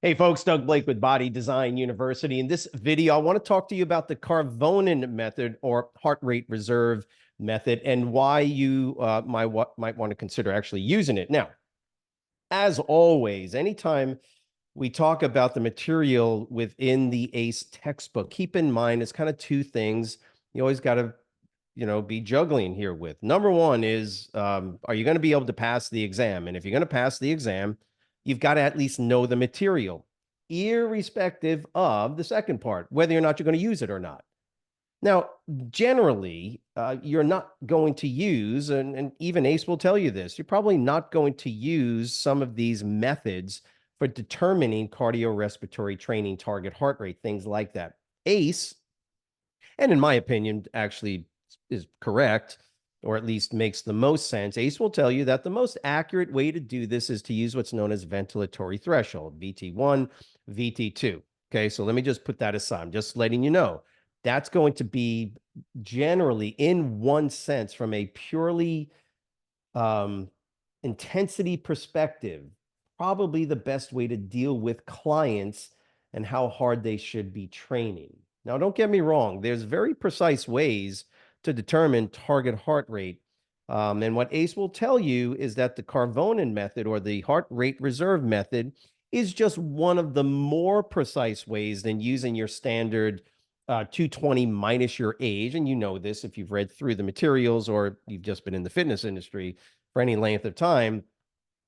Hey folks, Doug Blake with Body Design University. In this video, I want to talk to you about the Karvonen method or heart rate reserve method and why you might want to consider actually using it. Now, as always, anytime we talk about the material within the ACE textbook, keep in mind it's kind of two things you always got to be juggling here with. Number one is, are you going to be able to pass the exam? And if you're going to pass the exam, you've got to at least know the material, irrespective of the second part, whether or not you're going to use it or not. Now, generally, you're not going to use, and even ACE will tell you this, you're probably not going to use some of these methods for determining cardiorespiratory training target heart rate, things like that. ACE, and in my opinion, actually is correct, or at least makes the most sense. ACE will tell you that the most accurate way to do this is to use what's known as ventilatory threshold, VT1, VT2. Okay, so let me just put that aside. I'm just letting you know that's going to be generally, in one sense, from a purely intensity perspective, probably the best way to deal with clients and how hard they should be training. Now, don't get me wrong. There's very precise ways to determine target heart rate. And what ACE will tell you is that the Karvonen method or the heart rate reserve method is just one of the more precise ways than using your standard 220 minus your age. And you know this if you've read through the materials or you've just been in the fitness industry for any length of time.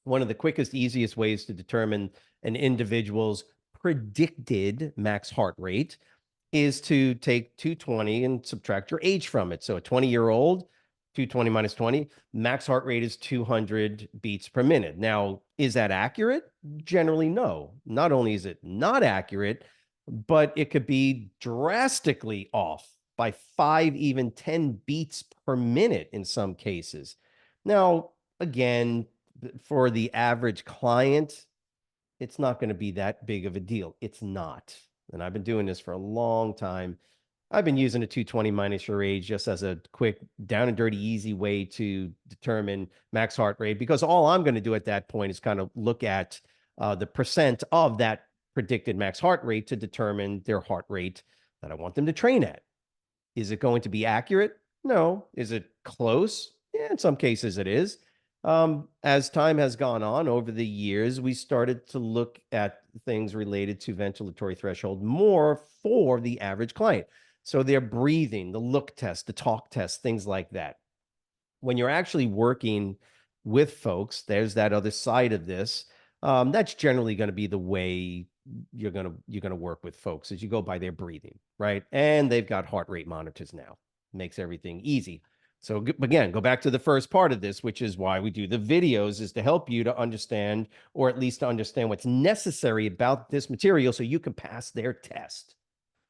One of the quickest, easiest ways to determine an individual's predicted max heart rate is to take 220 and subtract your age from it. So a 20-year-old, 220 minus 20, max heart rate is 200 beats per minute. Now, is that accurate? Generally, no. Not only is it not accurate, but it could be drastically off by 5, even 10 beats per minute in some cases. Now, again, for the average client, it's not going to be that big of a deal. It's not. And I've been doing this for a long time. I've been using a 220 minus your age just as a quick, down and dirty, easy way to determine max heart rate, because all I'm going to do at that point is kind of look at the percent of that predicted max heart rate to determine their heart rate that I want them to train at. Is it going to be accurate? No. Is it close? Yeah, in some cases it is. As time has gone on over the years, we started to look at things related to ventilatory threshold more for the average client. So their breathing, the look test, the talk test, things like that. When you're actually working with folks, there's that other side of this. That's generally going to be the way you're gonna work with folks, as you go by their breathing, right? And they've got heart rate monitors now. Makes everything easy. So again, go back to the first part of this, which is why we do the videos, is to help you to understand, or at least to understand what's necessary about this material so you can pass their test.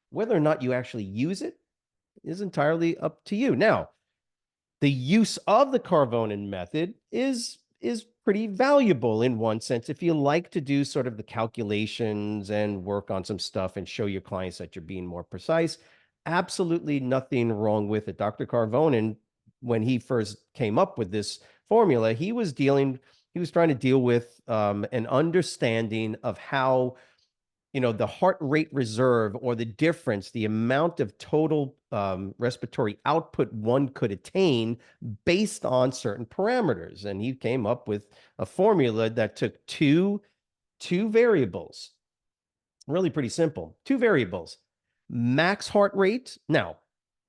Whether or not you actually use it is entirely up to you. Now, the use of the Karvonen method is pretty valuable in one sense. If you like to do sort of the calculations and work on some stuff and show your clients that you're being more precise, absolutely nothing wrong with it. Dr. Karvonen, when he first came up with this formula, he was trying to deal with an understanding of how the heart rate reserve, or the difference, the amount of total respiratory output one could attain based on certain parameters. And he came up with a formula that took two variables, really pretty simple, two variables, max heart rate. Now,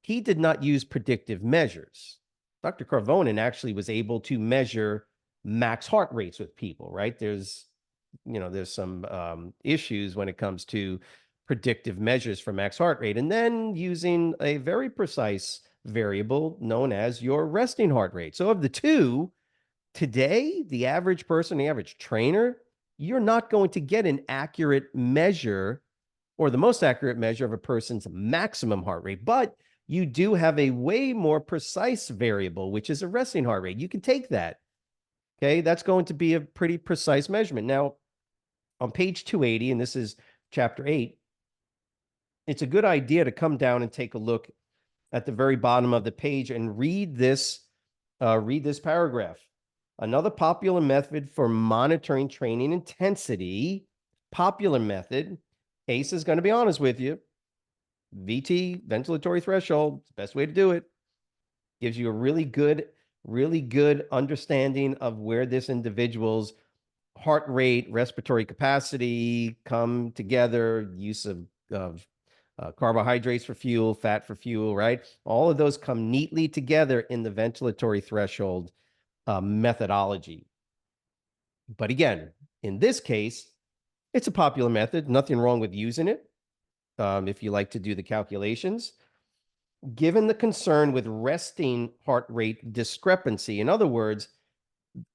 he did not use predictive measures. Dr. Karvonen actually was able to measure max heart rates with people, right? There's some issues when it comes to predictive measures for max heart rate, and then using a very precise variable known as your resting heart rate. So of the two, today, the average person, the average trainer, you're not going to get an accurate measure, or the most accurate measure, of a person's maximum heart rate, but you do have a way more precise variable, which is a resting heart rate. You can take that. Okay, that's going to be a pretty precise measurement. Now, on page 280, and this is chapter 8, it's a good idea to come down and take a look at the very bottom of the page and read this paragraph. Another popular method for monitoring training intensity popular method, ACE is going to be honest with you. VT, ventilatory threshold, best way to do it. Gives you a really good understanding of where this individual's heart rate, respiratory capacity come together, use of carbohydrates for fuel, fat for fuel, right? All of those come neatly together in the ventilatory threshold methodology. But again, in this case, it's a popular method. Nothing wrong with using it if you like to do the calculations. Given the concern with resting heart rate discrepancy, in other words,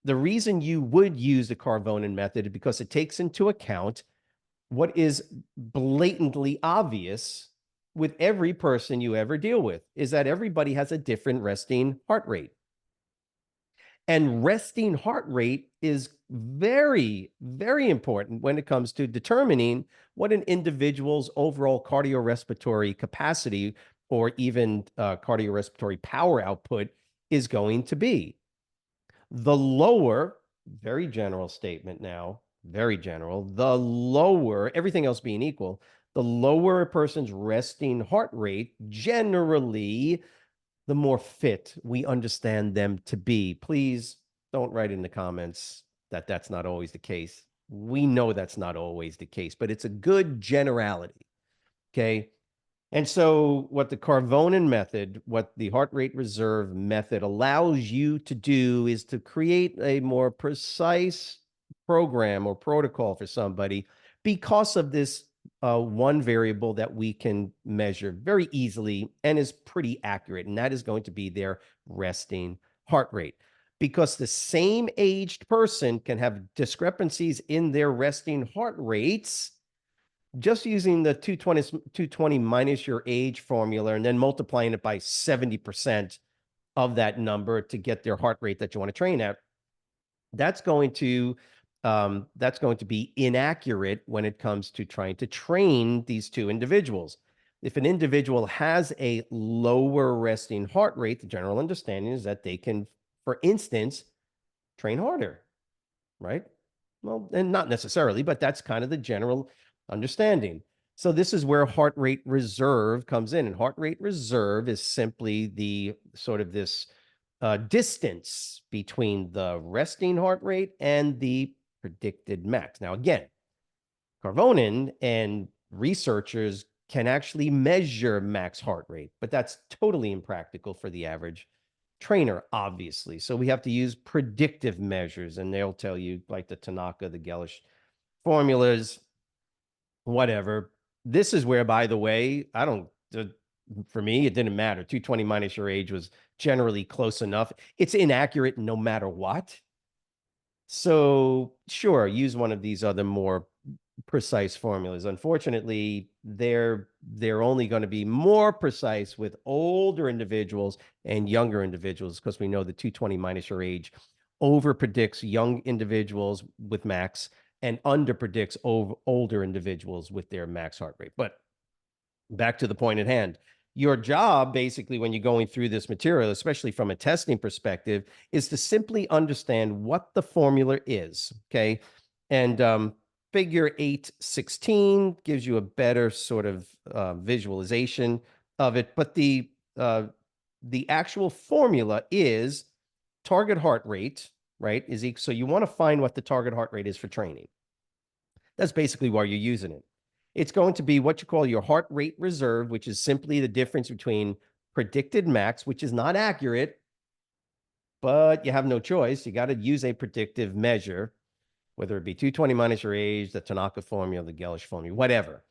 the reason you would use the Karvonen method is because it takes into account what is blatantly obvious with every person you ever deal with, is that everybody has a different resting heart rate. And resting heart rate is very, very important when it comes to determining what an individual's overall cardiorespiratory capacity or even cardiorespiratory power output is going to be. The lower, very general statement now, very general, the lower, everything else being equal, the lower a person's resting heart rate, generally, the more fit we understand them to be. Please don't write in the comments that that's not always the case. We know that's not always the case, but it's a good generality. Okay. And so what the Karvonen method, what the heart rate reserve method allows you to do is to create a more precise program or protocol for somebody because of this one variable that we can measure very easily and is pretty accurate, and that is going to be their resting heart rate. Because the same aged person can have discrepancies in their resting heart rates just using the 220 minus your age formula and then multiplying it by 70% of that number to get their heart rate that you want to train at. That's going to be inaccurate when it comes to trying to train these two individuals. If an individual has a lower resting heart rate, the general understanding is that they can, for instance, train harder, right? Well, and not necessarily, but that's kind of the general understanding. So this is where heart rate reserve comes in. And heart rate reserve is simply the sort of this distance between the resting heart rate and the predicted max. Now, again, Karvonen and researchers can actually measure max heart rate, but that's totally impractical for the average trainer, obviously. So we have to use predictive measures, and they'll tell you like the Tanaka, the Gelish formulas, whatever. This is where, by the way, for me, it didn't matter. 220 minus your age was generally close enough. It's inaccurate no matter what. So sure, use one of these other more precise formulas. Unfortunately, they're only going to be more precise with older individuals and younger individuals, because we know the 220 minus your age over predicts young individuals with max and under predicts older individuals with their max heart rate. But back to the point at hand. Your job, basically, when you're going through this material, especially from a testing perspective, is to simply understand what the formula is, okay? And figure 816 gives you a better sort of visualization of it. But the actual formula is target heart rate, right? So you want to find what the target heart rate is for training. That's basically why you're using it. It's going to be what you call your heart rate reserve, which is simply the difference between predicted max, which is not accurate, but you have no choice. You got to use a predictive measure, whether it be 220 minus your age, the Tanaka formula, the Gelish formula, whatever.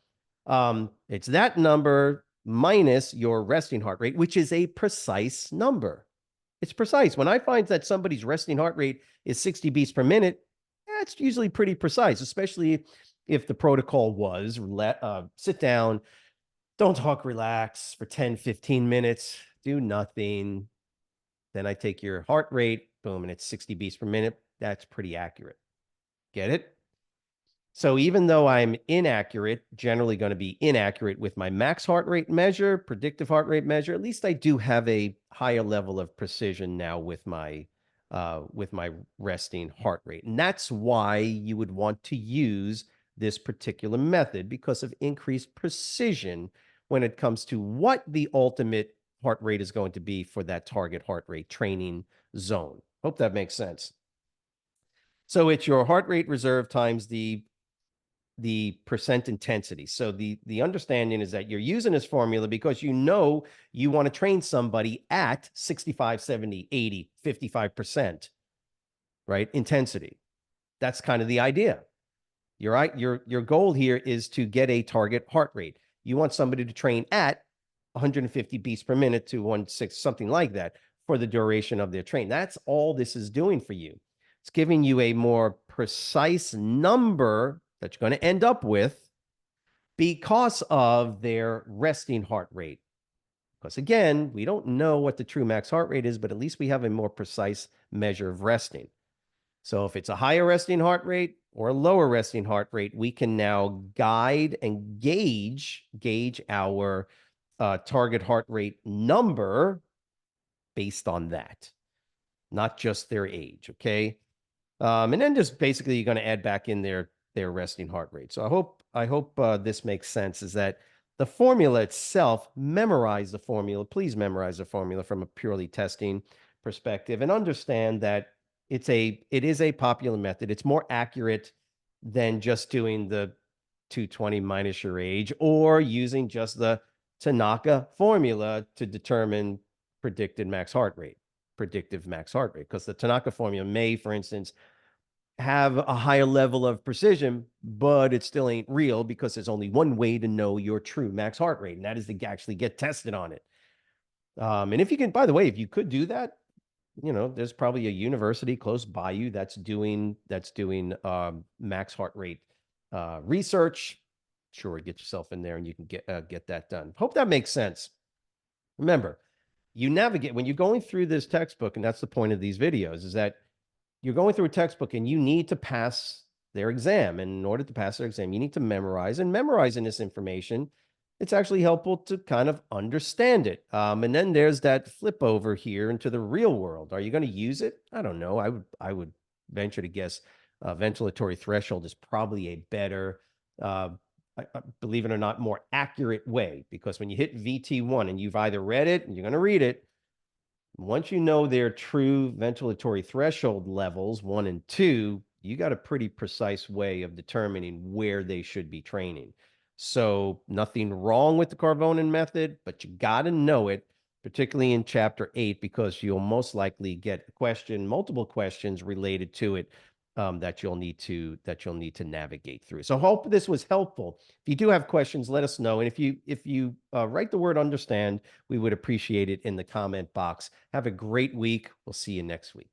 It's that number minus your resting heart rate, which is a precise number. It's precise. When I find that somebody's resting heart rate is 60 beats per minute, that's usually pretty precise, especially if the protocol was sit down, don't talk, relax for 10, 15 minutes, do nothing. Then I take your heart rate, boom, and it's 60 beats per minute. That's pretty accurate. Get it? So even though I'm inaccurate, generally going to be inaccurate with my max heart rate measure, predictive heart rate measure, at least I do have a higher level of precision now with my resting heart rate. And that's why you would want to use this particular method because of increased precision when it comes to what the ultimate heart rate is going to be for that target heart rate training zone. Hope that makes sense. So it's your heart rate reserve times the percent intensity. So the understanding is that you're using this formula because you know you want to train somebody at 65, 70, 80, 55%, right? Intensity. That's kind of the idea. You're right. Your goal here is to get a target heart rate. You want somebody to train at 150 beats per minute to 160, something like that, for the duration of their train. That's all this is doing for you. It's giving you a more precise number that you're going to end up with because of their resting heart rate. Because again, we don't know what the true max heart rate is, but at least we have a more precise measure of resting. So if it's a higher resting heart rate or a lower resting heart rate, we can now guide and gauge our target heart rate number based on that, not just their age, okay? And then just basically you're going to add back in their resting heart rate. So I hope this makes sense, is that the formula itself, memorize the formula. Please memorize the formula from a purely testing perspective and understand that it is a popular method. It's more accurate than just doing the 220 minus your age or using just the Tanaka formula to determine predictive max heart rate. Because the Tanaka formula may, for instance, have a higher level of precision, but it still ain't real because there's only one way to know your true max heart rate, and that is to actually get tested on it. And if you can, by the way, if you could do that, there's probably a university close by you that's doing max heart rate research. Sure, get yourself in there and you can get that done. Hope that makes sense. Remember, you navigate when you're going through this textbook, and that's the point of these videos, is that you're going through a textbook and you need to pass their exam. And in order to pass their exam, you need to memorize. And memorizing this information, it's actually helpful to kind of understand it. And then there's that flip over here into the real world. Are you going to use it? I don't know. I would venture to guess ventilatory threshold is probably a better, believe it or not, more accurate way, because when you hit VT1 and you've either read it and you're going to read it, once you know their true ventilatory threshold levels, 1 and 2, you got a pretty precise way of determining where they should be training. So nothing wrong with the Karvonen method, but you got to know it, particularly in chapter 8, because you'll most likely get multiple questions related to it that you'll need to navigate through. So hope this was helpful. If you do have questions, let us know. And if you write the word understand, we would appreciate it in the comment box. Have a great week. We'll see you next week.